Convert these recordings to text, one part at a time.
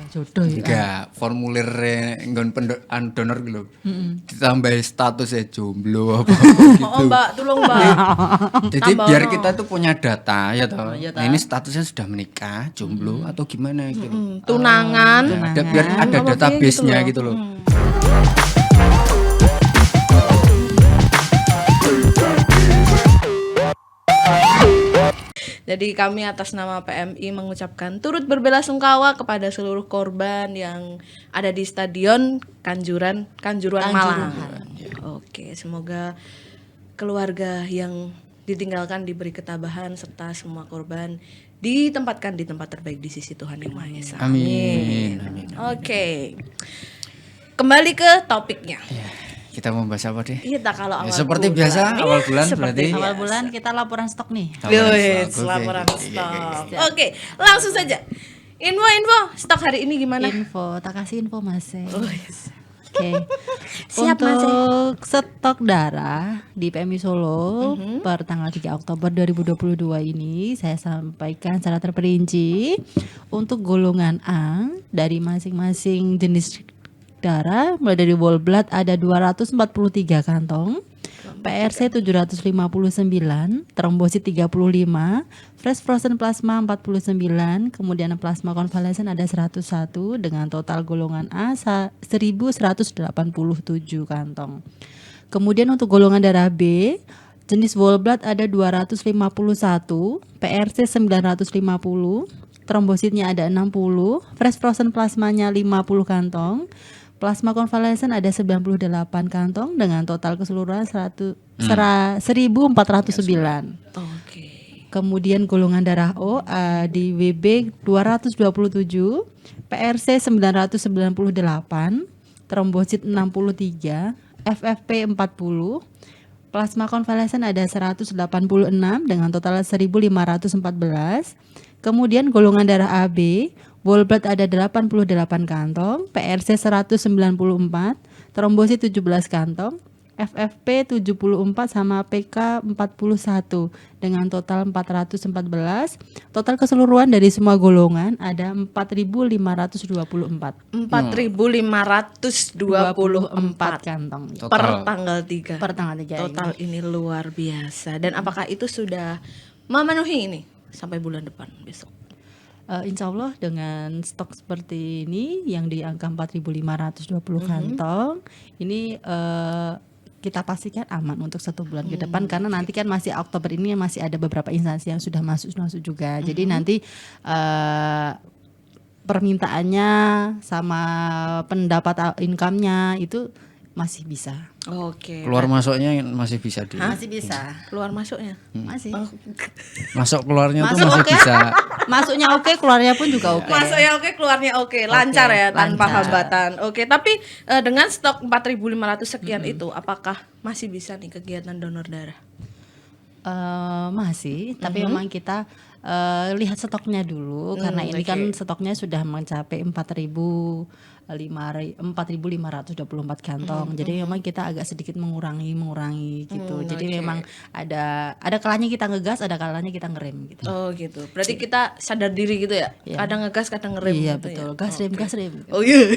jodoh ya. Enggak, formulir nggon donor gitu lho. Ditambah statusnya jomblo apa gitu. Oh Mbak, tolong Mbak. Jadi Tambah biar ono. kita tuh punya data ya toh. iya Nah, ini statusnya sudah menikah, jomblo atau gimana gitu. Tunangan. Nah, biar ada Apa database-nya gitu gitu loh. Jadi kami atas nama PMI mengucapkan turut berbela-sungkawa kepada seluruh korban yang ada di Stadion Kanjuruhan Malang. Oke, semoga keluarga yang ditinggalkan diberi ketabahan serta semua korban ditempatkan di tempat terbaik di sisi Tuhan Yang Maha Esa. Amin. Oke. Kembali ke topiknya. Kita mau bahas apa deh? Iya, tak kalau awal Seperti bulan. biasa awal bulan seperti berarti Awal bulan kita laporan stok nih. Yowes, Oke. laporan Oke, stok. Oke, langsung saja. Info stok hari ini gimana? Info, tak kasih info Mas. Oh, yes. Oke. Siap, Mas. Untuk stok darah di PMI Solo per tanggal 3 Oktober 2022 ini saya sampaikan secara terperinci untuk golongan A dari masing-masing jenis darah mulai dari whole blood ada 243 kantong, PRC 759, trombosit 35, fresh frozen plasma 49, kemudian plasma konvalesen ada 101 dengan total golongan A 1187 kantong. Kemudian untuk golongan darah B jenis whole blood ada 251, PRC 950, trombositnya ada 60, fresh frozen plasmanya 50 kantong. Plasma konvalesen ada 98 kantong dengan total keseluruhan 1409. Oke. Kemudian golongan darah O di WB 227, PRC 998, trombosit 63, FFP 40, plasma konvalesen ada 186 dengan total 1514. Kemudian golongan darah AB whole blood ada 88 kantong, PRC 194, trombosit 17 kantong, FFP 74 sama PK 41 dengan total 414. Total keseluruhan dari semua golongan ada 4.524. 4.524 kantong per tanggal 3. per tanggal 3 Total ini luar biasa. Dan apakah itu sudah memenuhi ini sampai bulan depan besok? Insya Allah dengan stok seperti ini yang di angka 4.520 kantong ini kita pastikan aman untuk 1 bulan ke depan karena nanti kan masih Oktober ini masih ada beberapa instansi yang sudah masuk juga. Jadi nanti permintaannya sama pendapat income-nya itu masih bisa. Oke. keluar masuknya masih bisa di. Masih bisa. Keluar masuknya. Masih. Masuk keluarnya tuh Masuk masih oke. bisa. Masuknya oke, keluarnya pun juga oke. Masuknya oke, keluarnya oke. Lancar ya, tanpa lancar. hambatan. Oke, tapi dengan stok 4.500 sekian itu apakah masih bisa nih kegiatan donor darah? Masih, tapi memang kita lihat stoknya dulu karena ini kan stoknya sudah mencapai 4.524 kantong. Jadi memang kita agak sedikit mengurangi gitu. Jadi memang ada kalanya kita ngegas, ada kalanya kita ngerem gitu. Oh gitu. Berarti kita sadar diri gitu ya. Iya. Kadang ngegas, kadang ngerem. Iya gitu betul, ya? gas rem. Oh iya.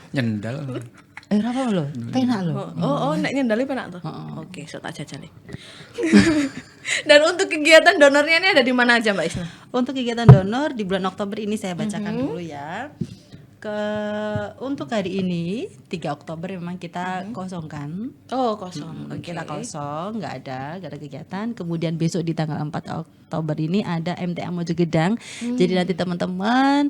Nyendal. Apa lo? Penak lo. Oh, nek nyendali penak tuh. Oke, so tak jajal. Dan untuk kegiatan donornya ini ada di mana aja Mbak Isna? Untuk kegiatan donor di bulan Oktober ini saya bacakan dulu ya. Untuk hari ini 3 Oktober memang kita kosongkan. Oh, kosong. Oke. Kita kosong, nggak ada kegiatan. Kemudian besok di tanggal 4 Oktober ini ada MTA Mojogedang. Jadi nanti teman-teman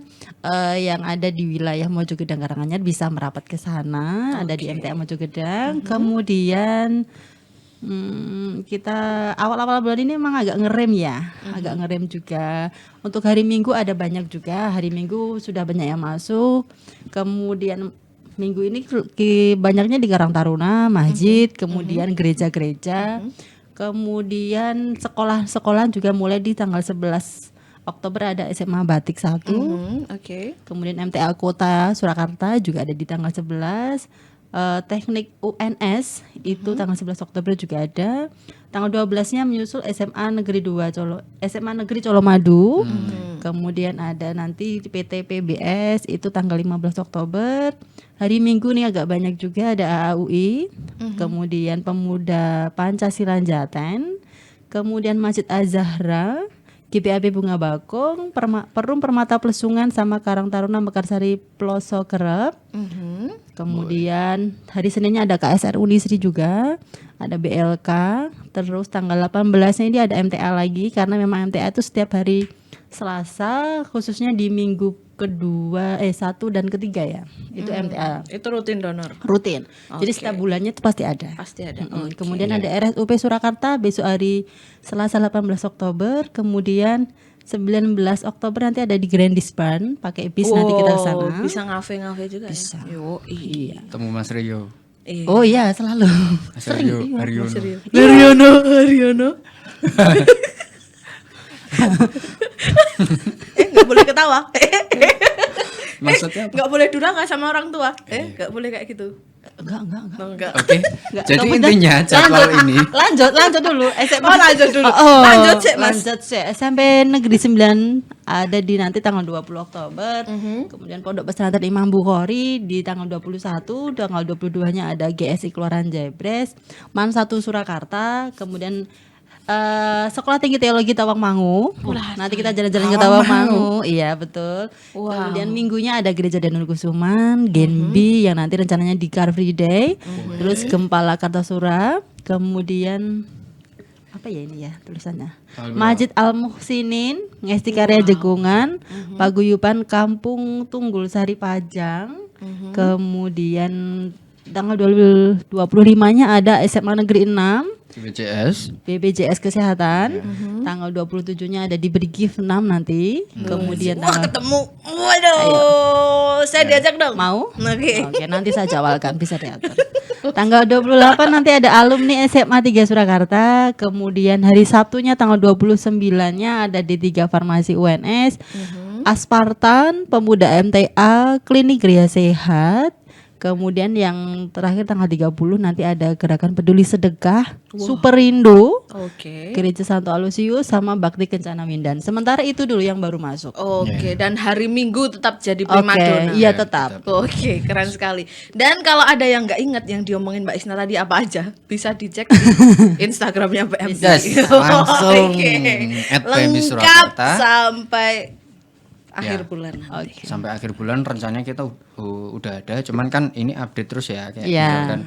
yang ada di wilayah Mojogedang Karanganyar bisa merapat ke sana. Ada di MTA Mojogedang. Kemudian kita awal-awal bulan ini memang agak ngerem ya, agak ngerem juga. Untuk hari Minggu ada banyak juga, hari Minggu sudah banyak yang masuk. Kemudian Minggu ini banyaknya di Karang Taruna, masjid, kemudian gereja-gereja, kemudian sekolah-sekolah juga mulai di tanggal 11 Oktober ada SMA Batik 1, Oke. kemudian MTA Kota Surakarta juga ada di tanggal 11. teknik UNS itu tanggal 11 Oktober juga ada. Tanggal 12-nya menyusul SMA Negeri 2 SMA Negeri Colomadu. Kemudian ada nanti PT PBS itu tanggal 15 Oktober. Hari Minggu nih agak banyak juga, ada AAUI. Kemudian Pemuda Pancasila Jaten. Kemudian Masjid Az-Zahra, GPAB Bunga Bakung, Perum Permata Plesungan sama Karang Taruna Mekarsari Ploso Kerep. Kemudian hari Seninnya ada KSR Unisri juga, ada BLK. Terus tanggal 18-nya ini ada MTA lagi, karena memang MTA itu setiap hari Selasa, khususnya di minggu kedua, 1 dan ketiga ya. Itu MTA. Itu rutin donor. Rutin. Jadi setiap bulannya itu pasti ada. Pasti ada. Kemudian ada RSUP Surakarta besok hari Selasa 18 Oktober. Kemudian 19 Oktober nanti ada di Grandisban, pakai bis nanti kita ke sana. Bisa ngafe-ngafe juga. Bisa. Ya? Yo, iya. Temu Mas Rio. Oh iya, selalu. Mas Rio, Haryono. Haryono. Nggak boleh ketawa. Maksudnya apa? Nggak boleh durhaka sama orang tua. Nggak boleh kayak gitu. Enggak. Oke. Jadi Nggak, intinya jadwal ini Lanjut dulu. SMA. Lanjut dulu. Lanjut sih, Mas. Lanjut sih. SMP Negeri 9 ada di nanti tanggal 20 Oktober. Kemudian Pondok Pesantren Imam Bukhari di tanggal 21, tanggal 22-nya ada GSI Keluaran Jebres, MAN 1 Surakarta, kemudian Sekolah Tinggi Teologi Tawangmangu. Nanti kita jalan-jalan ke Tawangmangu. Iya, betul. Kemudian minggunya ada Gereja Danul Kusuman, Genbi yang nanti rencananya di Car Free Day. Terus Gempala Kartasura, kemudian apa ya ini ya tulisannya? Masjid Al Muhsinin, Ngesti Karya Jegungan, Paguyuban Kampung Tunggul Sari Pajang. Kemudian tanggal 25-nya ada SMA Negeri 6. BPJS Kesehatan. Tanggal 27-nya ada di Brigif 6 nanti. Kemudian ketemu. Waduh, saya diajak dong. Mau? Oke, nanti saya jawalkan, bisa diatur. Tanggal 28 nanti ada alumni SMA 3 Surakarta. Kemudian hari Sabtunya tanggal 29-nya ada di 3 Farmasi UNS. Aspartan, Pemuda MTA, Klinik Gria Sehat. Kemudian yang terakhir tanggal 30 nanti ada Gerakan Peduli Sedekah, Superindo, Gereja Santo Alusius sama Bakti Kencana Mindan. Sementara itu dulu yang baru masuk. Dan hari Minggu tetap jadi primadona. Iya tetap. Oke, keren sekali. Dan kalau ada yang nggak ingat yang diomongin Mbak Isna tadi apa aja, bisa dicek di Instagramnya PMI. Langsung PMI Surakarta sampai akhir bulan. Sampai akhir bulan rencananya kita udah ada, cuman kan ini update terus ya kayak gitu kan.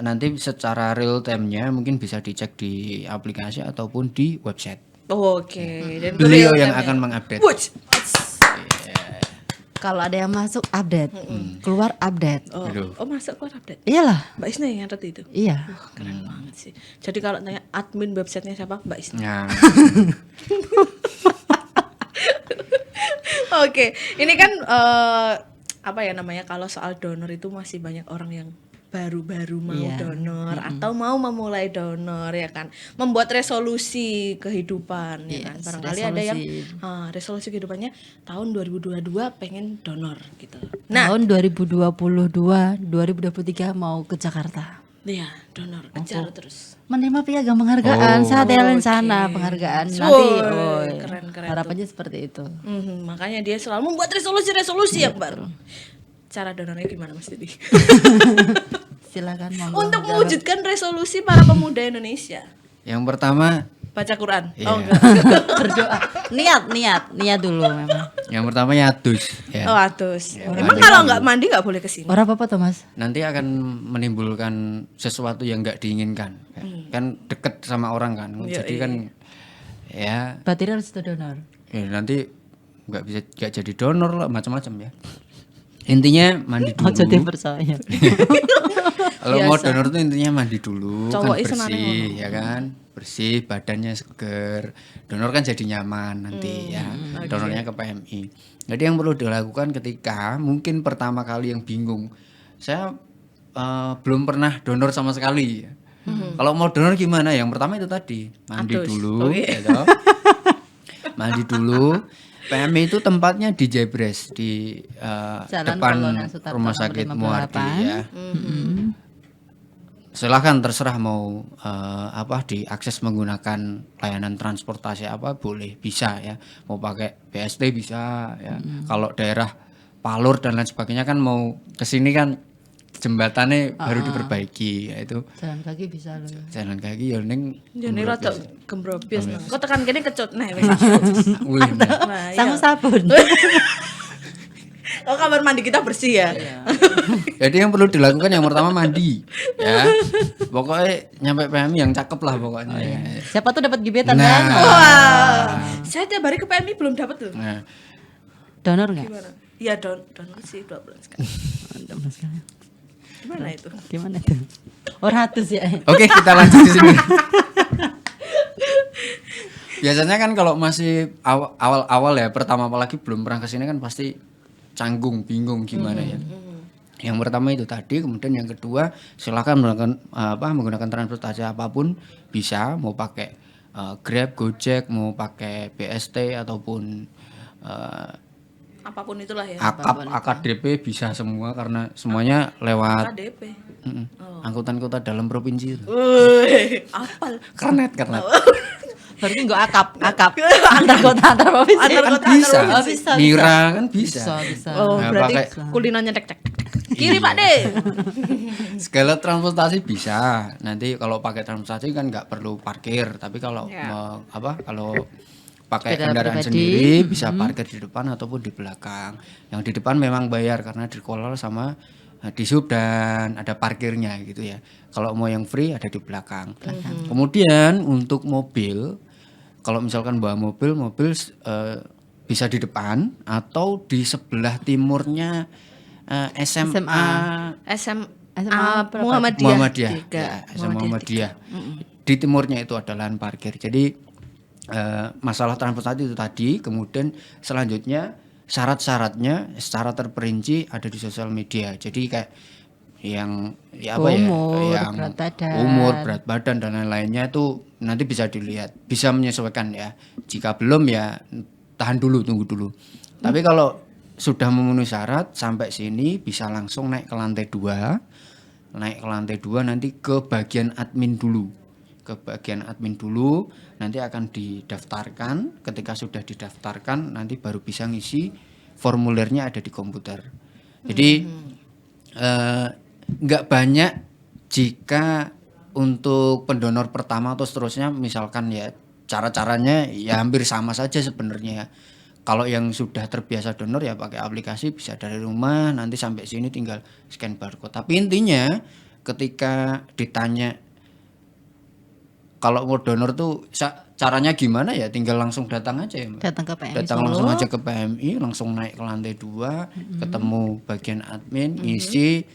Nanti secara real time-nya mungkin bisa dicek di aplikasi ataupun di website. Dan beliau yang akan mengupdate. Kalau ada yang masuk update, keluar update. Masuk keluar update. Iyalah. Mbak Isna yang nyatet itu. Iya. Keren banget sih. Jadi kalau tanya admin websitenya siapa, Mbak Isna. Ya. Oke, ini kan apa ya namanya, kalau soal donor itu masih banyak orang yang baru-baru mau donor atau mau memulai donor ya kan, membuat resolusi kehidupan ya kan. Barangkali ada yang resolusi kehidupannya tahun 2022 pengen donor gitu. Nah, tahun 2022, 2023 mau ke Jakarta. Iya, donor kejar terus. Menerima piagam penghargaan saat Lencana penghargaan nanti. Keren. Harapannya seperti itu. Makanya dia selalu membuat resolusi yang baru. Cara donornya gimana Mas Didi? Silakan untuk mewujudkan resolusi para pemuda Indonesia. Yang pertama baca Quran. Enggak. Berdoa. Niat dulu memang. Yang pertama atus. Ya. Atus. Emang kalau nggak mandi nggak boleh kesini? Orang apa tuh Mas? Nanti akan menimbulkan sesuatu yang nggak diinginkan. Kan deket sama orang kan. Jadi kan ya. Berarti harus itu donor. Ya nanti nggak jadi donor lah, macam-macam ya. Intinya mandi dulu. Jadi percaya. Kalau mau donor tuh intinya mandi dulu, cowok kan bersih ya kan, bersih, badannya seger. Donor kan jadi nyaman nanti ya. Donornya ke PMI. Jadi yang perlu dilakukan ketika mungkin pertama kali yang bingung, saya belum pernah donor sama sekali. Kalau mau donor gimana? Yang pertama itu tadi mandi dulu, ya toh. Mandi dulu. PMI itu tempatnya di Jebres di Jalan depan Kolonel Sutarto Rumah nomor Sakit 58. Muardi ya. Silahkan terserah mau diakses menggunakan layanan transportasi apa boleh, bisa ya. Mau pakai BST bisa ya. Kalau daerah Palur dan lain sebagainya kan mau kesini kan jembatannya baru diperbaiki, yaitu Jalan kaki bisa loh. jalan kaki ya ning Jadi rada gembrobios nang. Kok tekan kene kecut nah wis. wih, nah. Nah, Sangu iya. sabun. Oh, kamar mandi kita bersih ya. Jadi yang perlu dilakukan yang pertama mandi ya. Pokoknya nyampe PMI yang cakep lah pokoknya. Siapa tuh dapat gebetan Nah. kan? Wah. Saya tiap hari ke PMI belum dapat tuh. Nah, Donor nggak? Gimana? Iya, download sih 2 bulan sekali. Mantap Mas Kal. Gimana itu? Gimana tuh? Oh 100 ya. oke, kita lanjut di sini. Biasanya kan kalau masih awal-awal ya, pertama apalagi belum pernah kesini kan pasti canggung, bingung gimana ya. Yang pertama itu tadi, kemudian yang kedua silakan menggunakan transportasi apapun bisa, mau pakai Grab, Gojek, mau pakai BST ataupun Apapun itulah ya. AKDP bisa semua karena semuanya lewat KDP. angkutan kota dalam provinsi itu. Wih, apal. Kernet. Berarti nggak akap antar kota antar provinsi. Antar Kan kota, bisa. Oh, bisa. Mira kan bisa. Bisa. Oh, Nah, berarti pakai- kulinernya tek. Kiri, Pak De. Segala transportasi bisa. Nanti kalau pakai transportasi kan nggak perlu parkir, tapi kalau Ya. kalau pakai Sepeda kendaraan pribadi. sendiri bisa parkir di depan ataupun di belakang. Yang di depan memang bayar karena dikelola sama Dishub dan ada parkirnya gitu ya. Kalau mau yang free ada di belakang. Kemudian untuk mobil, kalau misalkan bawa mobil bisa di depan atau di sebelah timurnya SMA SMA Muhammadiyah. Ya, SMA Muhammadiyah. Di timurnya itu ada lahan parkir. Jadi masalah transportasi itu tadi, kemudian selanjutnya syarat-syaratnya secara terperinci ada di sosial media. Jadi kayak yang umur, berat badan dan lain-lainnya itu nanti bisa dilihat, bisa menyesuaikan ya. Jika belum ya tahan dulu, tunggu dulu. Tapi kalau sudah memenuhi syarat sampai sini bisa langsung naik ke lantai 2. Naik ke lantai 2 nanti ke bagian admin dulu. Ke bagian admin dulu nanti akan didaftarkan. Ketika sudah didaftarkan nanti baru bisa ngisi formulirnya, ada di komputer. Jadi nggak banyak jika untuk pendonor pertama atau seterusnya, misalkan ya cara-caranya ya hampir sama saja sebenarnya ya. Kalau yang sudah terbiasa donor ya pakai aplikasi, bisa dari rumah, nanti sampai sini tinggal scan barcode. Tapi intinya ketika ditanya kalau mau donor tuh caranya gimana ya, tinggal langsung datang aja ya, Mbak. Datang ke PMI Datang Solo. langsung aja ke PMI, langsung naik ke lantai 2, ketemu bagian admin, isi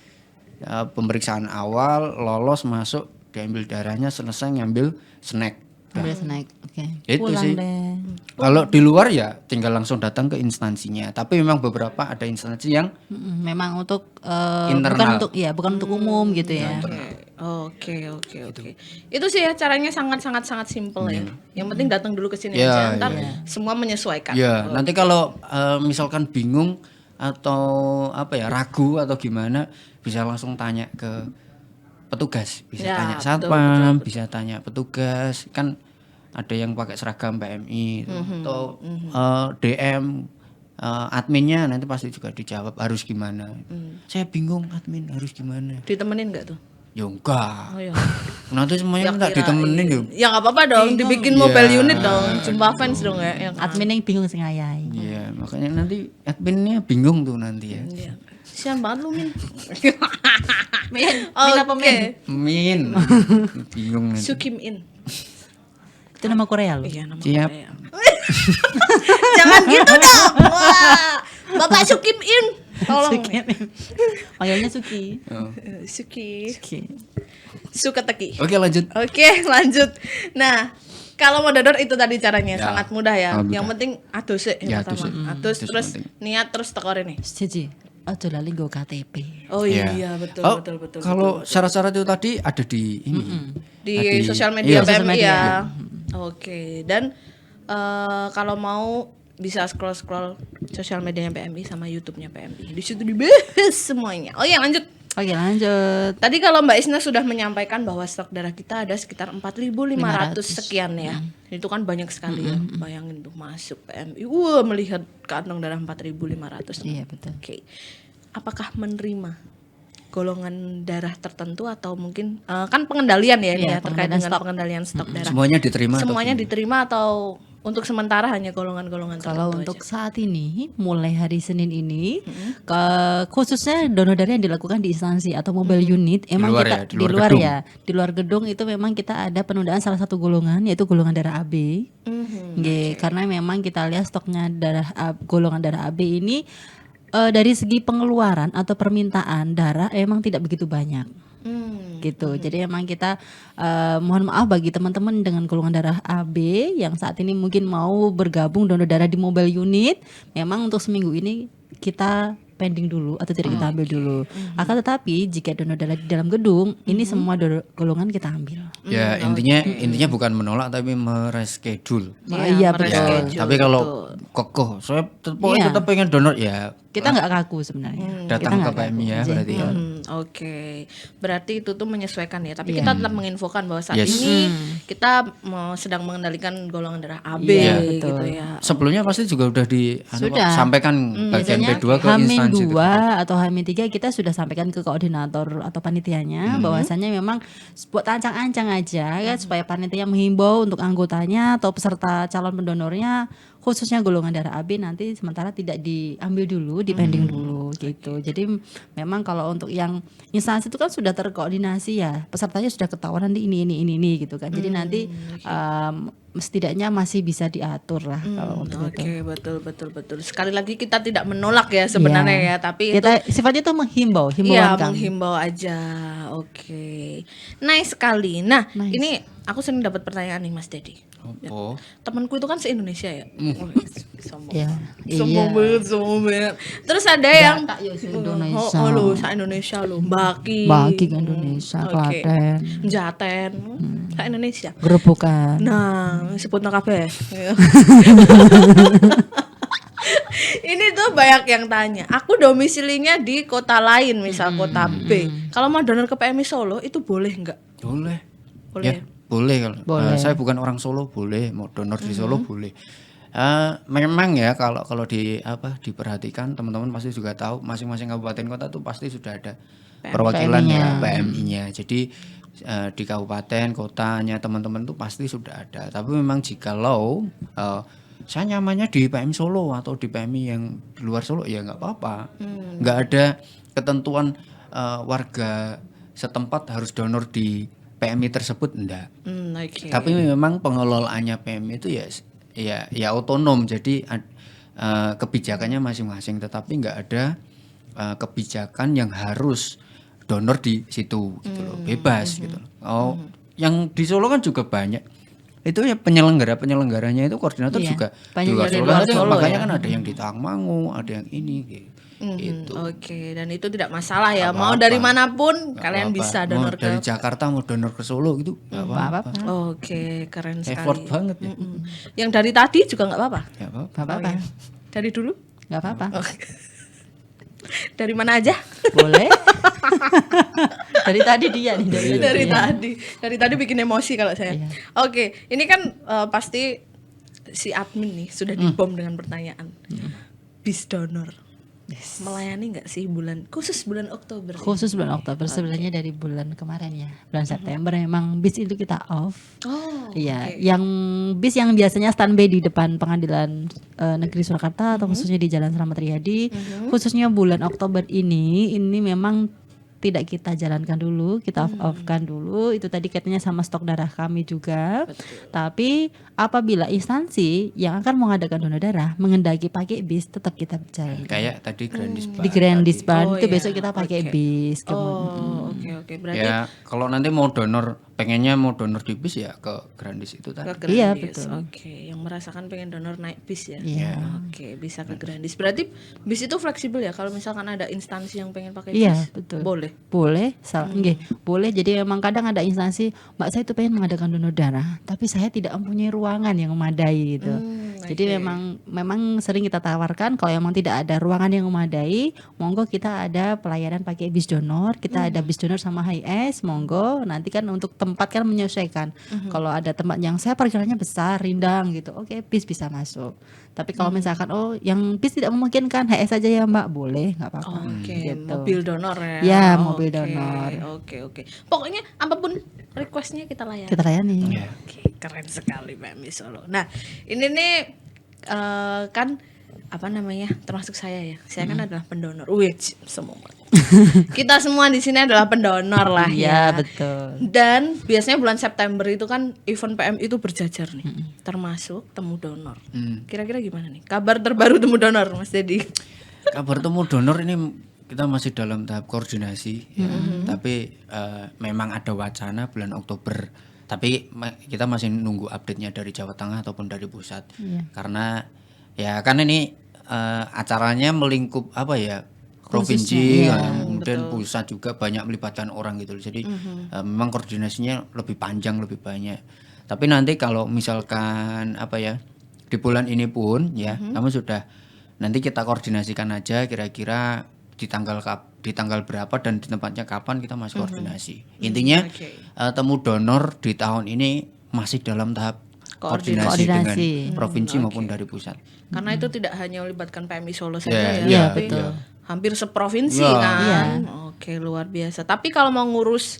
pemeriksaan awal, lolos masuk, diambil darahnya, selesai ngambil snack. Ambil snack. Oke. Itu Pulang sih. deh. Kalau di luar ya tinggal langsung datang ke instansinya. Tapi memang beberapa ada instansi yang Memang untuk Internal. bukan untuk umum gitu ya. Oke. Itu sih ya caranya sangat simpel ya. Yang penting datang dulu ke sini Ya, aja, ntar ya. semua menyesuaikan. ya nanti kalau misalkan bingung atau ragu atau gimana, bisa langsung tanya ke petugas, bisa Ya, tanya betul, satpam, bisa tanya petugas, kan ada yang pakai seragam PMI atau DM adminnya nanti pasti juga dijawab harus gimana. Saya bingung admin harus gimana. Ditemenin nggak tuh? Ya enggak. Oh, ya. Nanti semuanya minta ditemenin yuk. Ya nggak apa-apa dong, dibikin mobile unit dong, jumpa fans dong ya. Yang Admin yang bingung sing ngayai. Iya, makanya nanti adminnya bingung tuh nanti ya. Iya. Sian banget lu, Min. Min apa Min? Min. Bingung nanti. Sukim In. Itu nama Korea loh. Iya, nama Siap. Korea. Jangan gitu dong. Wah. Bapak Sukim In. Tolong. Panggilnya Suki. Oh. Suki. Suki. Suka teki. Oke, lanjut. Oke, lanjut. Nah, kalau mau donor itu tadi caranya Ya. sangat mudah ya. Mudah. Yang penting adus sih Ya, yang pertama. adus. Adus Adus terus penting. niat terus tekor ini. Jadi, aja lali nggo KTP. Oh Iya. iya, betul. Oh, betul. Kalau syarat-syarat itu tadi ada di ini. Di Di- sosial media iya. PMI Sosial media. ya. Oke, dan kalau mau bisa scroll sosial medianya PMI sama YouTube-nya PMI. Di situ dibahas semuanya. Oh ya, lanjut. Oke, lanjut. Tadi kalau Mbak Isna sudah menyampaikan bahwa stok darah kita ada sekitar 4.500 sekian ya. Itu kan banyak sekali ya. Bayangin tuh masuk PMI, melihat kantong darah 4.500. Iya, betul. Oke. Apakah menerima golongan darah tertentu atau mungkin kan pengendalian ya ini Iya, ya terkait pengendalian dengan stok. pengendalian stok darah. Semuanya diterima. Semuanya diterima atau untuk sementara hanya golongan-golongan tertentu Kalau untuk aja? saat ini, mulai hari Senin ini, khususnya donor darah yang dilakukan di instansi atau mobile unit, emang luar kita ya, di luar gedung. di luar gedung itu memang kita ada penundaan salah satu golongan, yaitu golongan darah AB. Nggih, karena memang kita lihat stoknya golongan darah AB ini dari segi pengeluaran atau permintaan darah emang tidak begitu banyak. Gitu. Jadi emang kita mohon maaf bagi teman-teman dengan golongan darah AB yang saat ini mungkin mau bergabung donor darah di mobile unit, memang untuk seminggu ini kita pending dulu atau tidak kita ambil dulu. Akan tetapi jika donor darah di dalam gedung, ini semua golongan kita ambil. Ya intinya bukan menolak tapi mereschedule. Iya, betul. mereschedule, Tapi kalau betul. kokoh, saya Iya. tetap pengen donor ya. Kita nggak kaku sebenarnya. Datang Kita ke nggak PMI ya kaku. berarti ya. Oke, berarti itu tuh menyesuaikan ya. Tapi Iya. kita tetap menginfokan bahwa saat Yes. ini kita sedang mengendalikan golongan darah AB Iya, gitu betul. ya. Sebelumnya pasti juga udah Sudah. sampaikan bagian Biasanya P2 ke instansi H-2 atau H-3 kita sudah sampaikan ke koordinator atau panitianya bahwasannya memang buat ancang-ancang aja ya supaya panitia menghimbau untuk anggotanya atau peserta calon pendonornya khususnya golongan darah AB nanti sementara tidak diambil dulu, dipending dulu gitu. Jadi memang kalau untuk yang instansi itu kan sudah terkoordinasi ya, pesertanya sudah ketahuan nanti ini gitu kan. Jadi nanti setidaknya masih bisa diatur lah kalau untuk Oke, itu. betul. Sekali lagi kita tidak menolak ya sebenarnya Iya. ya, tapi Kita sifatnya itu menghimbau, Iya, himbauan kami. menghimbau aja. Oke. Nice sekali. Nah, Nice. ini aku sering dapat pertanyaan nih Mas Dedi. Oh. Temanku itu kan se-Indonesia ya. Sombong. Ya, Sombong iya. banget. Terus ada yang tak ya se-Indonesia. Oh, lu se-Indonesia lu, Baki. Baki ke Indonesia, Oke. Klaten, Jaten. Se-Indonesia. Gerobokan. Nah, sebut kabeh. Ini tuh banyak yang tanya. Aku domisilinya di kota lain, misal kota B. Kalau mau donor ke PMI Solo itu boleh nggak? Boleh. Boleh. Ya, boleh kalau. Boleh. Saya bukan orang Solo, boleh. Mau donor di Solo boleh. Memang ya kalau diperhatikan teman-teman pasti juga tahu masing-masing kabupaten kota tuh pasti sudah ada perwakilan ya PMI-nya. Jadi di kabupaten kotanya teman-teman tuh pasti sudah ada. Tapi memang jikalau saya nyamannya di PMI Solo atau di PMI yang di luar Solo ya nggak apa-apa. Nggak ada ketentuan warga setempat harus donor di PMI tersebut enggak. Oke. Tapi memang pengelolaannya PMI itu ya otonom. Jadi kebijakannya masing-masing, tetapi nggak ada kebijakan yang harus donor di situ gitu loh. Bebas gitu loh. Oh, yang di Solo kan juga banyak. Itu ya penyelenggaranya itu koordinator Iya, juga banyak di luar dari Solo. luar Ada yang- Solo makanya ya. kan ada yang di Tangmangu, ada yang ini gitu. Oke, dan itu tidak masalah ya. Nggak Mau apa-apa. dari manapun Nggak kalian apa-apa. bisa Mau donor dari ke. Jakarta mau donor ke Solo gitu nggak apa-apa. Oke, keren Effort sekali. banget ya. Yang dari tadi juga nggak apa-apa. Nggak apa-apa. Gak apa-apa, Dari dulu? gak apa-apa. Dari mana aja? Boleh. Dari tadi dia nih Dari tadi bikin emosi kalau saya. Iya. Oke, ini kan pasti si admin nih sudah dibom dengan pertanyaan. Bis donor. Melayani nggak sih khusus bulan Oktober? Khusus bulan Oktober sebenarnya dari bulan kemarin ya. Bulan September memang bis itu kita off. Oh, Iya, yang bis yang biasanya standby di depan Pengadilan Negeri Surakarta atau khususnya di Jalan Slamet Riyadi, khususnya bulan Oktober ini memang tidak kita jalankan dulu, kita off-kan dulu. Itu tadi katanya sama stok darah kami juga. Tapi apabila instansi yang akan mengadakan donor darah mengendaki pakai bis, tetap kita jalankan. Kayak tadi Grandis Di Grand Disband itu iya. besok kita pakai Oke. bis. Oke. Berarti Ya kalau nanti mau donor di bis ya ke Grandis itu tadi. ke Iya, Grandis. betul. Oke, yang merasakan pengen donor naik bis ya. Iya. Oke, bisa ke Grandis. Berarti bis itu fleksibel ya kalau misalkan ada instansi yang pengen pakai Iya, bis. betul. Boleh. Boleh, nggih, boleh. Jadi memang kadang ada instansi, Mbak saya itu pengen mengadakan donor darah, tapi saya tidak mempunyai ruangan yang memadai gitu. Jadi memang sering kita tawarkan kalau emang tidak ada ruangan yang memadai, monggo kita ada pelayanan pakai bis donor, kita ada bis donor sama HIS, monggo. Nanti kan untuk tempat kan menyesuaikan. Kalau ada tempat yang saya parkirannya besar, rindang gitu, oke, bis bisa masuk. Tapi kalau misalkan yang bis tidak memungkinkan, HIS saja ya Mbak, boleh, nggak apa-apa. Gitu. Mobil donor ya. Ya, mobil donor. Oke. Pokoknya apapun requestnya kita layani. Kita layani. Iya. Oke, keren sekali PMI Solo. Nah, ini nih kan apa namanya? Termasuk saya ya. Saya kan adalah pendonor. Semua. Kita semua di sini adalah pendonor lah ya. Iya, betul. Dan biasanya bulan September itu kan event PMI itu berjajar nih. Termasuk temu donor. Kira-kira gimana nih? Kabar terbaru temu donor, Mas Dedi? Kabar temu donor ini kita masih dalam tahap koordinasi ya. Tapi memang ada wacana bulan Oktober. Tapi kita masih nunggu update-nya dari Jawa Tengah ataupun dari pusat. Karena ya kan ini acaranya melingkup apa ya? Provinsi, kemudian pusat juga banyak melibatkan orang gitu. Jadi memang koordinasinya lebih panjang, lebih banyak. Tapi nanti kalau misalkan apa ya, di bulan ini pun ya kamu sudah, nanti kita koordinasikan aja kira-kira di tanggal berapa dan di tempatnya kapan, kita masih koordinasi. Intinya temu donor di tahun ini masih dalam tahap koordinasi dengan provinsi maupun dari pusat. Karena itu tidak hanya melibatkan PMI Solo saja ya, tapi betul. hampir seprovinsi kan. Oke, luar biasa. Tapi kalau mau ngurus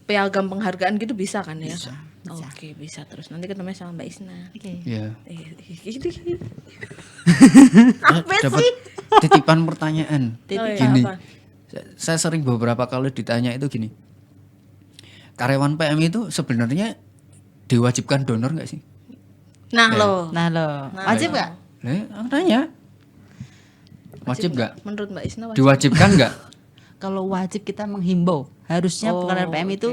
piagam penghargaan gitu bisa kan ya? Bisa. Oke, bisa terus. Nanti ketemu sama Mbak Isna. Oke. Iya. Apa Dapat sih? titipan pertanyaan. Gini. Apa? Saya sering beberapa kali ditanya itu gini. Karyawan PMI itu sebenarnya diwajibkan donor nggak sih? Nah lo, Wajib nggak? Aku tanya. Wajib nggak? menurut Mbak Isna wajib. Diwajibkan nggak? Kalau wajib kita menghimbau, harusnya karyawan PMI itu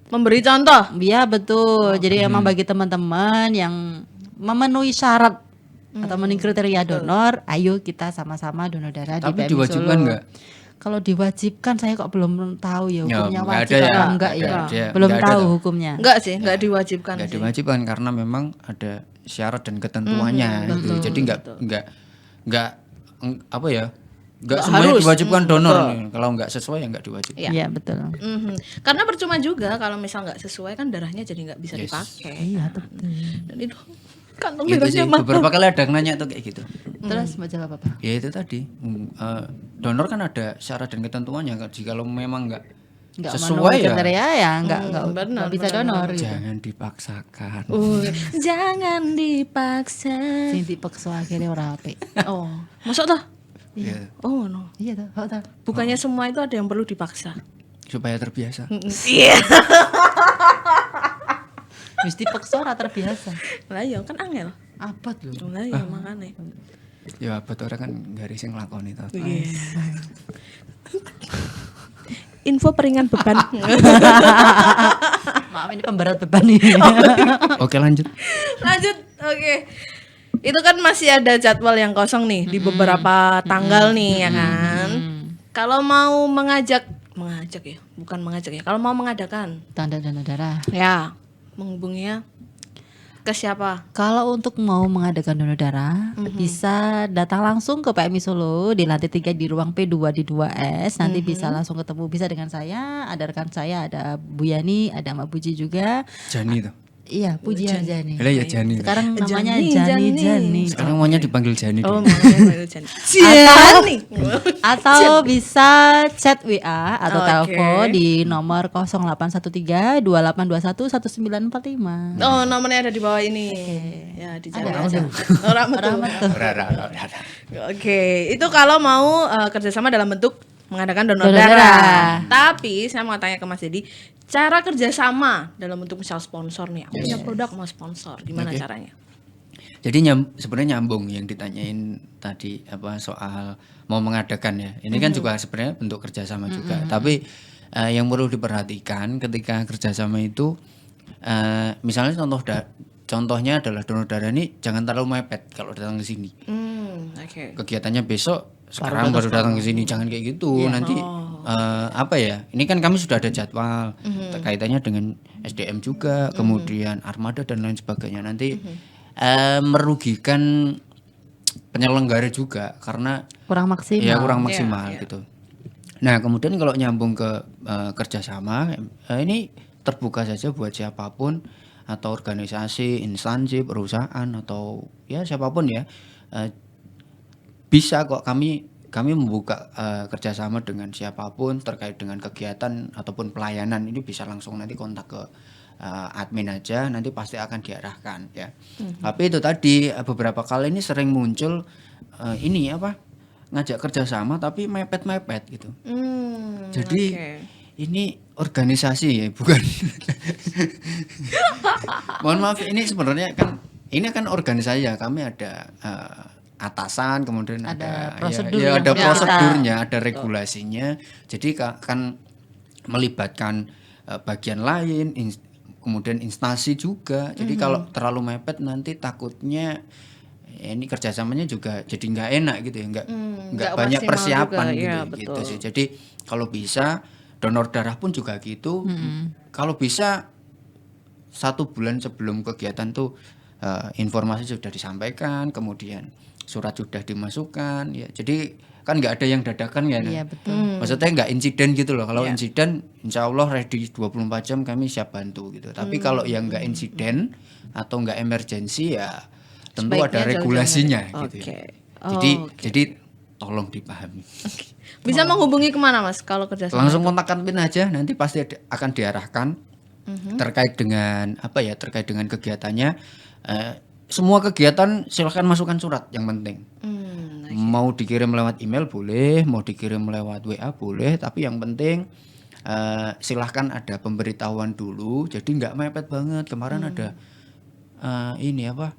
memberi contoh. iya betul. Jadi emang bagi teman-teman yang memenuhi syarat atau memenuhi kriteria donor, ayo kita sama-sama donor darah di Tapi PMI diwajibkan Solo. nggak? Kalau diwajibkan saya kok belum tahu ya hukumnya nggak wajib ada ya. atau enggak Nggak ya. ada. Belum Nggak ada tahu tuh. hukumnya. Enggak sih, enggak diwajibkan Nggak sih. diwajibkan karena memang ada syarat dan ketentuannya gitu. Jadi nggak apa ya? Nggak semuanya harus. diwajibkan donor. Kalau nggak sesuai ya nggak diwajibkan. Iya. Iya betul. Karena percuma juga kalau misal nggak sesuai kan darahnya jadi nggak bisa dipakai. Iya betul. Dan itu kantong Gitu sih. darahnya mahal. Beberapa kali ada yang nanya tuh kayak gitu. Terus mau jawab apa? Ya itu tadi, donor kan ada syarat dan ketentuannya. Jika memang nggak Enggak sesuai ya, kriteria ya enggak benar, bisa donor gitu. jangan dipaksakan. Jangan dipaksa. Sing dipaksa akhirnya ora apik. Oh, masuk toh? Ya, Oh no. Iya toh, toh. Bukannya semua itu ada yang perlu dipaksa. supaya terbiasa. Iya. Mesti paksa ora terbiasa. Lah iya kan angel. Apa tuh? Lah iya makane. Ya abot orang kan nggak rising ngelakoni tau. Info peringan beban. Maaf ini pemberat beban ini. Oke lanjut. Lanjut. Oke. Itu kan masih ada jadwal yang kosong nih di beberapa tanggal nih ya kan. Kalau mau mengajak ya, bukan mengajak ya. Kalau mau mengadakan Tanda donor darah. ya menghubunginya ke siapa? Kalau untuk mau mengadakan donor darah, bisa datang langsung ke PMI Solo di lantai 3 di ruang P2 di 2S. Nanti bisa langsung ketemu, bisa dengan saya, ada rekan saya, ada Bu Yani, ada Mbak Puji juga. Jani tuh. Iya, Puji Jani. Lah ya Jani. Sekarang namanya Jani. Jani. Sekarang maunya dipanggil Jani. Oh, deh. makanya Jani. Jani. Atau bisa chat WA atau Oke. telepon di nomor 0813 2821 1945. Oh, nomornya ada di bawah ini. Ya, dicari aja. Orang betul. Oke, itu kalau mau kerjasama dalam bentuk mengadakan donor Donor darah. darah. Tapi saya mau tanya ke Mas Dedi, cara kerjasama dalam bentuk misal sponsor nih, aku punya produk mau sponsor, gimana caranya? Jadi sebenarnya nyambung yang ditanyain tadi apa soal mau mengadakan ya. Ini kan juga sebenarnya bentuk kerjasama juga. Tapi yang perlu diperhatikan ketika kerjasama itu, misalnya contohnya adalah donor darah ini jangan terlalu mepet kalau datang ke sini. Oke. Kegiatannya besok sekarang baru datang ke sini, jangan kayak gitu. Nanti apa ya? Ini kan kami sudah ada jadwal kaitannya dengan SDM juga, kemudian armada dan lain sebagainya. Nanti merugikan penyelenggara juga karena Kurang maksimal. ya kurang maksimal gitu. Nah kemudian kalau nyambung ke kerjasama, ini terbuka saja buat siapapun atau organisasi, instansi, perusahaan atau ya siapapun ya, bisa kok kami membuka kerjasama dengan siapapun terkait dengan kegiatan ataupun pelayanan. Ini bisa langsung nanti kontak ke admin aja, nanti pasti akan diarahkan ya. Tapi itu tadi beberapa kali ini sering muncul ini apa, ngajak kerjasama tapi mepet-mepet gitu. Jadi ini organisasi ya, bukan. Mohon maaf, ini sebenarnya kan ini kan organisasi ya, kami ada atasan, kemudian ada prosedur ya yang ada perlu prosedurnya, ada regulasinya. Jadi kan melibatkan bagian lain, kemudian instansi juga. Jadi kalau terlalu mepet nanti takutnya ya ini kerjasamanya juga jadi nggak enak gitu ya, nggak banyak maksimal persiapan juga. gitu, Iya, gitu betul. sih. Jadi kalau bisa donor darah pun juga gitu. Kalau bisa 1 bulan sebelum kegiatan tuh informasi sudah disampaikan, kemudian surat sudah dimasukkan ya. Jadi kan nggak ada yang dadakan ya. Iya, betul. Maksudnya nggak insiden gitu loh. Kalau insiden insya Allah ready 24 jam kami siap bantu gitu. Tapi kalau yang nggak insiden atau nggak emergensi ya tentu Sebaiknya ada jauh-jauh regulasinya dari- gitu Oke. ya. Jadi tolong dipahami. Bisa menghubungi kemana Mas kalau kerjasama? Langsung kontak admin aja, nanti pasti akan diarahkan terkait dengan apa ya, terkait dengan kegiatannya. Semua kegiatan silahkan masukkan surat yang penting. Mau dikirim lewat email boleh, mau dikirim lewat WA boleh, tapi yang penting silahkan ada pemberitahuan dulu. Jadi nggak mepet banget. Kemarin ada ini apa,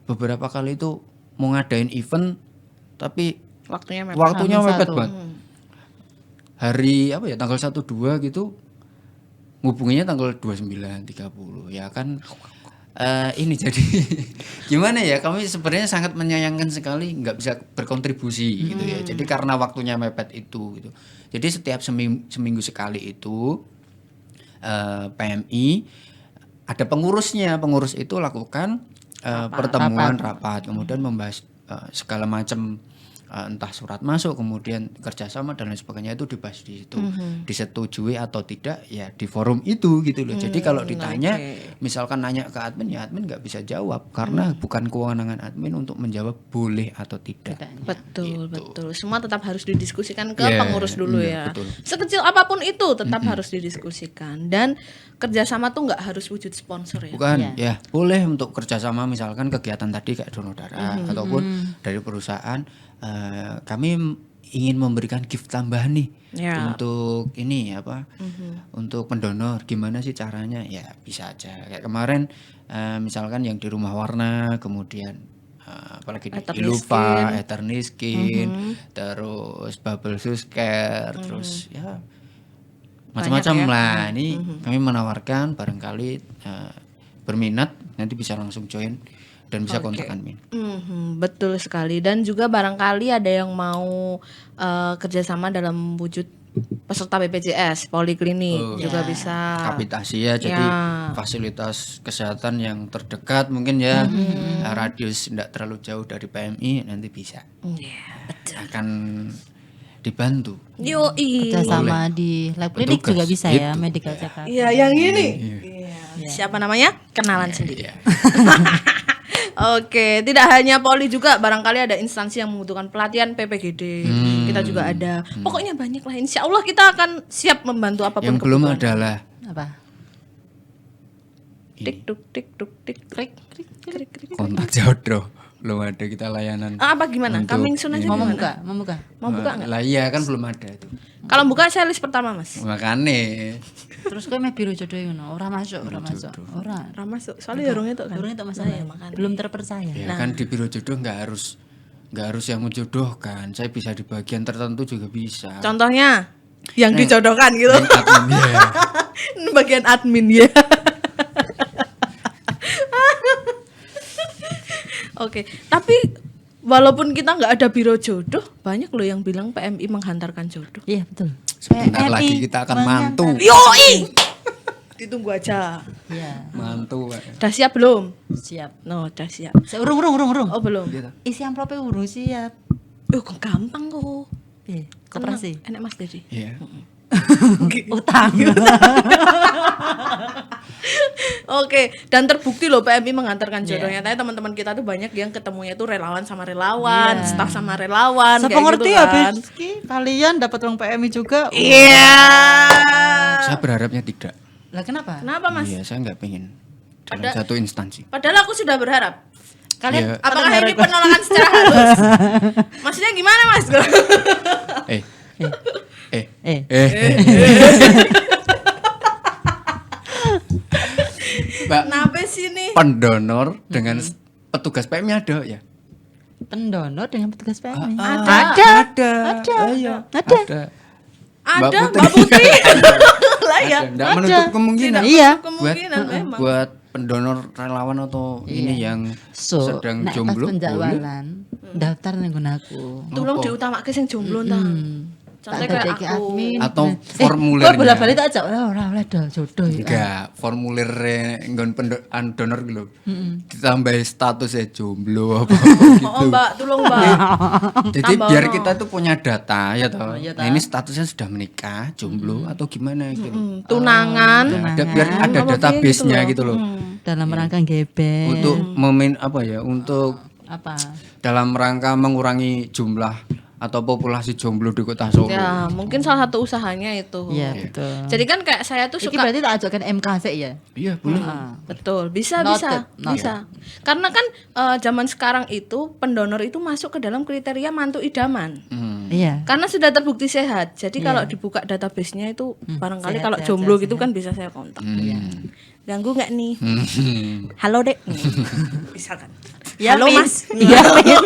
beberapa kali itu mau ngadain event tapi Waktunya mepet. waktunya Hamin mepet satu. banget. Hari apa ya, tanggal 1-2 gitu, ngubunginya tanggal 29 30 ya kan. Ini jadi gimana ya, kami sebenarnya sangat menyayangkan sekali nggak bisa berkontribusi gitu ya. Jadi karena waktunya mepet itu gitu. Jadi setiap seminggu sekali itu PMI ada pengurusnya, pengurus itu lakukan pertemuan rapat, kemudian membahas segala macam, entah surat masuk, kemudian kerjasama dan lain sebagainya itu dibahas di situ, disetujui atau tidak ya di forum itu gitu loh. Jadi kalau ditanya, misalkan nanya ke admin ya admin nggak bisa jawab karena bukan kewenangan admin untuk menjawab boleh atau tidak. Betul, betul. Semua tetap harus didiskusikan ke Ya, pengurus dulu iya, ya. betul. Sekecil apapun itu tetap harus didiskusikan, dan kerjasama tuh nggak harus wujud sponsor ya. Bukan, ya boleh untuk kerjasama misalkan kegiatan tadi kayak donor darah ataupun dari perusahaan, kami ingin memberikan gift tambahan nih untuk ini apa, untuk pendonor, gimana sih caranya ya bisa aja kayak kemarin, misalkan yang di Rumah Warna, kemudian apalagi di Iluva, Eterniskin, terus Bubble Susker, terus ya macam-macam lah. Ini kami menawarkan barangkali berminat nanti bisa langsung join dan bisa kontak admin. Betul sekali. Dan juga barangkali ada yang mau kerjasama dalam wujud peserta BPJS, poliklinik juga bisa. Kapitasi ya, jadi fasilitas kesehatan yang terdekat mungkin ya, radius tidak terlalu jauh dari PMI nanti bisa. Akan dibantu. Yoi. Kerjasama di lab klinik Petugas, juga bisa ya, gitu. medical check up. Iya, yang ini. Iya. Siapa namanya? Kenalan sendiri. Iya. Oke, tidak hanya poli juga, barangkali ada instansi yang membutuhkan pelatihan PPGD. Kita juga ada. Pokoknya banyak lah. Insya Allah kita akan siap membantu apapun Yang belum kebutuhan. adalah Apa? Tik tuk tik tuk tik krik krik krik krik. kontak jodoh. Belum ada kita layanan. Apa gimana? Untuk Coming soon aja Mau gimana? membuka, membuka. Mau buka nggak? Lah iya kan belum ada itu. Kalau buka saya list pertama Mas. Makane. Terus kowe meh biru jodoh ngono, ora masuk, ora masuk. Ora. Ramah soalnya dorong itu kan. Durung itu masalah. Belum terpercaya. Ya kan di biro jodoh nggak harus yang menjodohkan. Saya bisa di bagian tertentu juga bisa. Contohnya yang dijodohkan gitu. Admin, ya. Bagian admin ya. Oke, tapi walaupun kita nggak ada biro jodoh, banyak loh yang bilang PMI menghantarkan jodoh. Iya, betul. Sebentar PMI lagi kita akan mantu. Yoi! Ditunggu aja. Iya. Mantu, Pak. Udah siap belum? Siap. No, udah siap. Urung. Oh, belum. Isi amplopnya urung siap. Kok gampang kok. Koperasi. Enak Mas Dedi. Iya. Utang. Oke, dan terbukti loh PMI mengantarkan jodohnya. Tadi teman-teman kita tuh banyak yang ketemunya tuh relawan sama relawan, staff sama relawan. Siapa kayak ngerti gitu kan. habis kalian dapat uang PMI juga. Iya. Saya berharapnya tidak. Lah kenapa? Kenapa Mas? Iya, saya nggak pengen dalam satu instansi. Padahal aku sudah berharap. Kalian Iya. Apakah ini penolakan secara halus? Maksudnya gimana Mas? Mbak, Kenapa sih nih? pendonor dengan petugas PMI ada ya? pendonor dengan petugas PMI. Ada. Ada Mbak Putri. Lah ya. Enggak menutup kemungkinan. Iya. Kemungkinan memang. Buat pendonor relawan atau ini yang sedang nek pas jomblo boleh. penjadwalan daftar nang aku. Tolong diutamakke sing jomblo ta. Contohnya Tak kayak dadeki aku. admin. Atau Kok formulirnya. bola-balik tak ajak ora oleh do jodoh ya. Enggak, formulirnya nggon donor gitu. Ditambahi statusnya jomblo apa gitu. Oh Mbak, tolong Mbak. Jadi Tambah biar ono. kita tuh punya data ya toh. iya Nah, ini statusnya sudah menikah, jomblo atau gimana gitu. Tunangan. Nah, biar ada Apa database-nya gitu loh. Dalam rangka gebet. Untuk untuk apa? dalam rangka mengurangi jumlah atau populasi jomblo di Kota Solo. Ya, mungkin salah satu usahanya itu. Iya, betul. Jadi kan kayak saya tuh Iki suka berarti tak ajakkan MK sih ya. Iya, boleh. betul, bisa Noted, bisa. Karena kan zaman sekarang itu pendonor itu masuk ke dalam kriteria mantu idaman. Iya. Karena sudah terbukti sehat. Jadi kalau dibuka database-nya itu barangkali kalau jomblo gitu kan bisa saya kontak. Ganggu nggak nih? Halo Dek. Bisa kan? Ya, Halo Min. Mas. Iya, Min.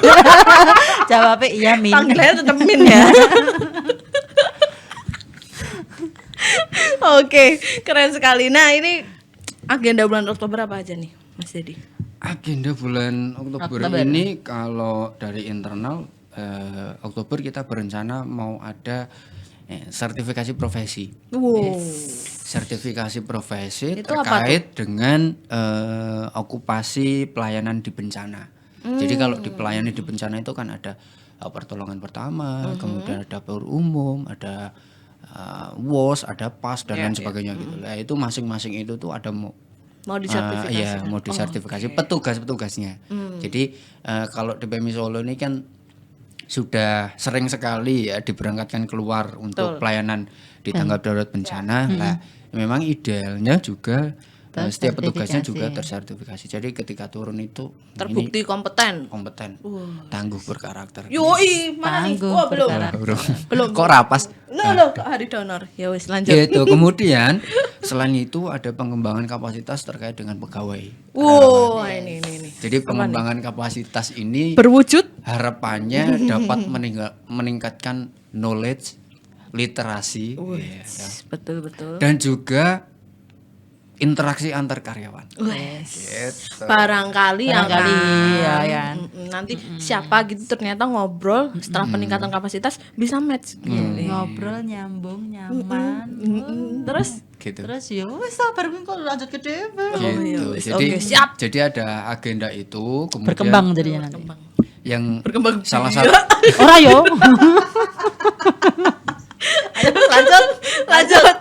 Jawabnya iya, Min. Panggilannya tetap Min ya. Oke, keren sekali. Nah, ini agenda bulan Oktober apa aja nih, Mas Dedi? Agenda bulan Oktober ini kalau dari internal Oktober kita berencana mau ada sertifikasi profesi. Wow. Sertifikasi profesi Itu apa terkait dengan okupasi pelayanan di bencana. Jadi kalau di pelayanan di bencana itu kan ada pertolongan pertama, kemudian ada dapur umum, ada WOS, ada PAS dan lain sebagainya gitu. Nah, itu masing-masing itu tuh ada Mau disertifikasi. iya, mau disertifikasi petugas-petugasnya. Jadi kalau di PMI Solo ini kan sudah sering sekali ya diberangkatkan keluar untuk pelayanan di tanggap darurat bencana. Nah, memang idealnya juga setiap petugasnya juga tersertifikasi. Jadi ketika turun itu Terbukti kompeten. tangguh berkarakter. Yoi, mana nih? Tangguh Wah, belum. Belum. Kok rapas? Loh, hari donor. Ya wis lanjut. Gitu. Kemudian selain itu ada pengembangan kapasitas terkait dengan pegawai. Wow, ini. Jadi pengembangan kapasitas ini Berwujud harapannya dapat meningkatkan knowledge, literasi, betul. dan juga interaksi antar karyawan. Gitu. Barangkali ya kan. Nanti siapa gitu ternyata ngobrol setelah peningkatan kapasitas bisa match. Ngobrol nyambung nyaman. Terus Gitu. Terus ya wis sabar kok lanjut ke DP. Gitu. Jadi Oke, siap. Jadi ada agenda itu kemudian Berkembang jadinya nanti. yang Berkembang salah biak. satu Ora yo. lanjut.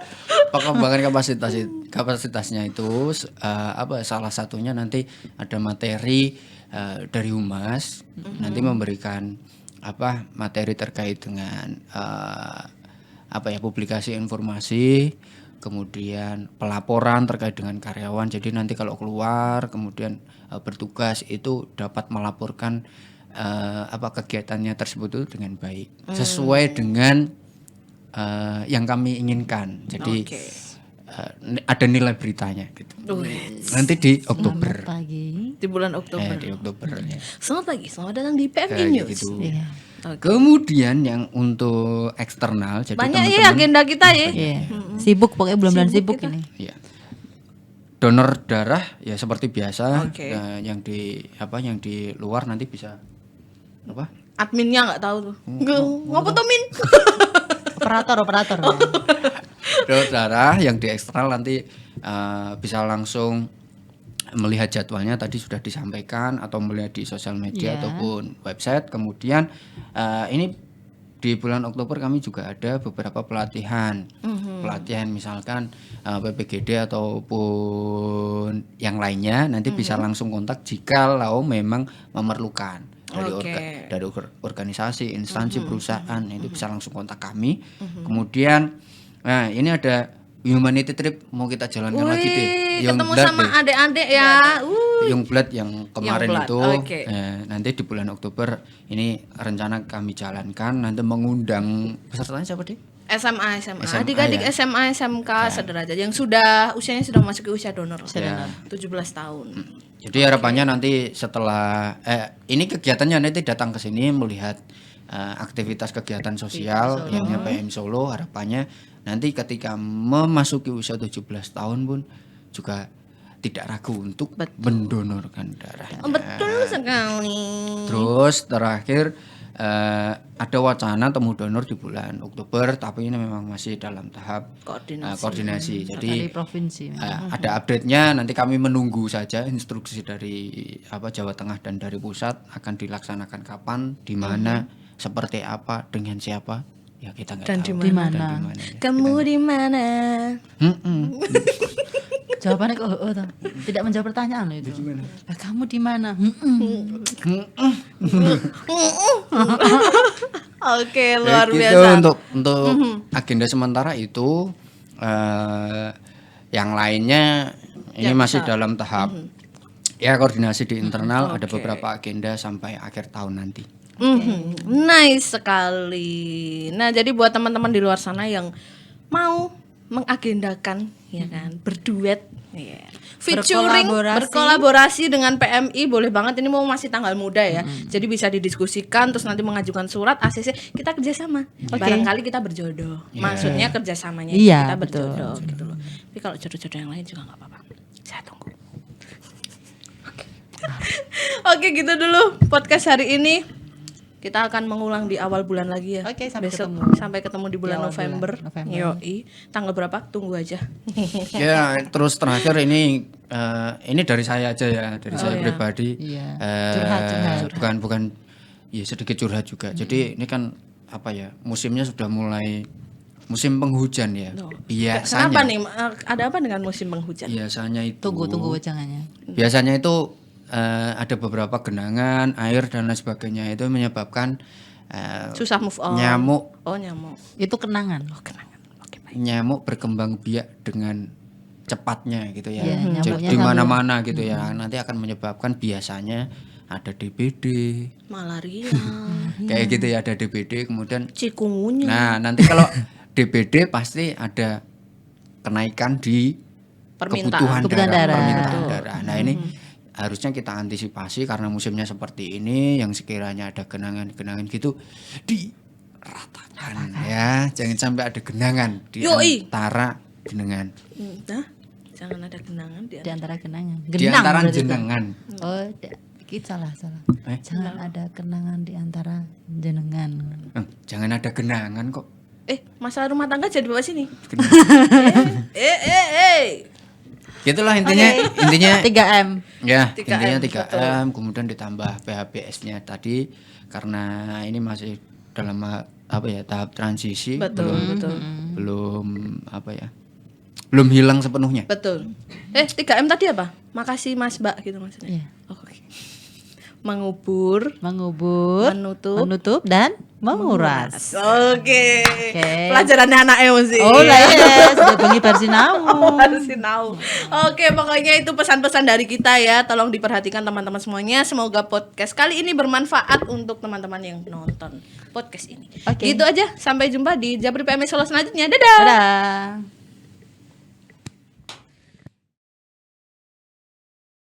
pengembangan kapasitasnya itu salah satunya nanti ada materi dari Humas nanti memberikan materi terkait dengan publikasi informasi, kemudian pelaporan terkait dengan karyawan. Jadi nanti kalau keluar kemudian bertugas itu dapat melaporkan kegiatannya tersebut itu dengan baik sesuai dengan yang kami inginkan. Jadi ada nilai beritanya gitu. Nanti di Oktober. Pagi. Di bulan Oktober. Di Oktober ya. Selamat pagi, selamat datang di PMI News. Gitu. Iya. Kemudian yang untuk eksternal, jadi Banyak teman-teman, ya agenda kita ya. Iya. Sibuk pokoknya bulan-bulan sibuk ini. ya, donor darah ya seperti biasa. Oke. Yang di luar nanti bisa apa? Adminnya nggak tahu tuh. Ngopo tuh Min? Operator. Donor darah yang di eksternal nanti bisa langsung melihat jadwalnya tadi sudah disampaikan atau melihat di sosial media ataupun website. Kemudian ini di bulan Oktober kami juga ada beberapa pelatihan. Pelatihan misalkan PPGD ataupun yang lainnya nanti bisa langsung kontak jikalau memang memerlukan dari organisasi, instansi, perusahaan itu bisa langsung kontak kami. Kemudian ini ada humanity trip mau kita jalankan lagi deh. Ketemu sama adik-adik ya. Young Blood yang kemarin Young Blood, itu oke. nanti di bulan Oktober ini rencana kami jalankan, nanti mengundang pesertanya siapa deh? SMA, SMA, adik-adik ya. SMA, SMK sederajat yang sudah usianya sudah masuk ke usia donor. 17 tahun. Jadi harapannya nanti setelah ini kegiatannya nanti datang ke sini melihat aktivitas kegiatan sosial yang PMI Solo. Harapannya nanti ketika memasuki usia 17 tahun pun juga tidak ragu untuk mendonorkan darahnya. Betul sekali. Terus terakhir ada wacana temu donor di bulan Oktober, tapi ini memang masih dalam tahap koordinasi. Jadi dari provinsi. ada update-nya, nanti kami menunggu saja instruksi dari Jawa Tengah dan dari pusat akan dilaksanakan kapan, di mana, seperti apa, dengan siapa. Ya kita nggak tahu. Di mana? Kamu di mana? Jawabannya kok toh. Tidak menjawab pertanyaan loh itu. Kamu di mana? Oke, luar gitu, biasa. Untuk agenda sementara itu yang lainnya ini masih dalam tahap ya koordinasi di internal. Ada beberapa agenda sampai akhir tahun nanti. Nice sekali. Nah, jadi buat teman-teman di luar sana yang mau mengagendakan ya kan, berduet ya. Featuring berkolaborasi dengan PMI boleh banget, ini mau masih tanggal muda ya. Jadi bisa didiskusikan terus nanti mengajukan surat ACC, kita kerjasama. Barangkali kita berjodoh. Maksudnya kerjasamanya kita berjodoh gitu loh. Tapi kalau jodoh-jodoh yang lain juga nggak apa-apa. Saya tunggu. Oke, gitu dulu podcast hari ini. Kita akan mengulang di awal bulan lagi ya. Oke, sampai besok ketemu. sampai ketemu di bulan November. Yoi. Tanggal berapa? Tunggu aja. Ya, terus terakhir ini dari saya aja ya, dari saya pribadi. Iya. Curhat. Bukan ya sedikit curhat juga. Jadi ini kan musimnya sudah mulai musim penghujan ya. Biasanya. Kenapa nih? Ada apa dengan musim penghujan? Biasanya itu. Tunggu wejangannya. Biasanya itu ada beberapa genangan, air dan lain sebagainya, itu menyebabkan susah move on. Nyamuk. Oh, nyamuk. Itu kenangan. Oh, kenangan. Oke, baik. Nyamuk berkembang biak dengan cepatnya gitu ya. nyamuknya Di mana-mana gitu ya. Nanti akan menyebabkan biasanya ada DBD. Malaria. Kayak gitu ya, ada DBD kemudian Cikungunya. Nah, nanti kalau DBD pasti ada kenaikan di kebutuhan darah. Permintaan darah. Nah, ini harusnya kita antisipasi karena musimnya seperti ini, yang sekiranya ada genangan-genangan gitu diratakan ya, jangan sampai ada genangan di antara genangan. Nah, jangan ada genangan Di antara genangan. Di antara jenengan. Oh, kita salah. Jangan ada kenangan di antara jenengan. Jangan ada genangan kok. Masalah rumah tangga jadi bawa sini. Gitulah intinya 3M. Ya, intinya 3M, kemudian ditambah PHBS-nya tadi karena ini masih dalam tahap transisi. Betul. Belum hilang sepenuhnya. Betul. 3M tadi apa? Makasih Mas Mbak gitu maksudnya. Iya. Oke. Mengubur, menutup dan menguras. Oke. Pelajarannya anak emosi. Oh lah ya, sudah bengi bersinau. Oke, pokoknya itu pesan-pesan dari kita ya. Tolong diperhatikan teman-teman semuanya. Semoga podcast kali ini bermanfaat untuk teman-teman yang nonton podcast ini. Gitu aja. Sampai jumpa di Japri PMI Solo selanjutnya. Dadah.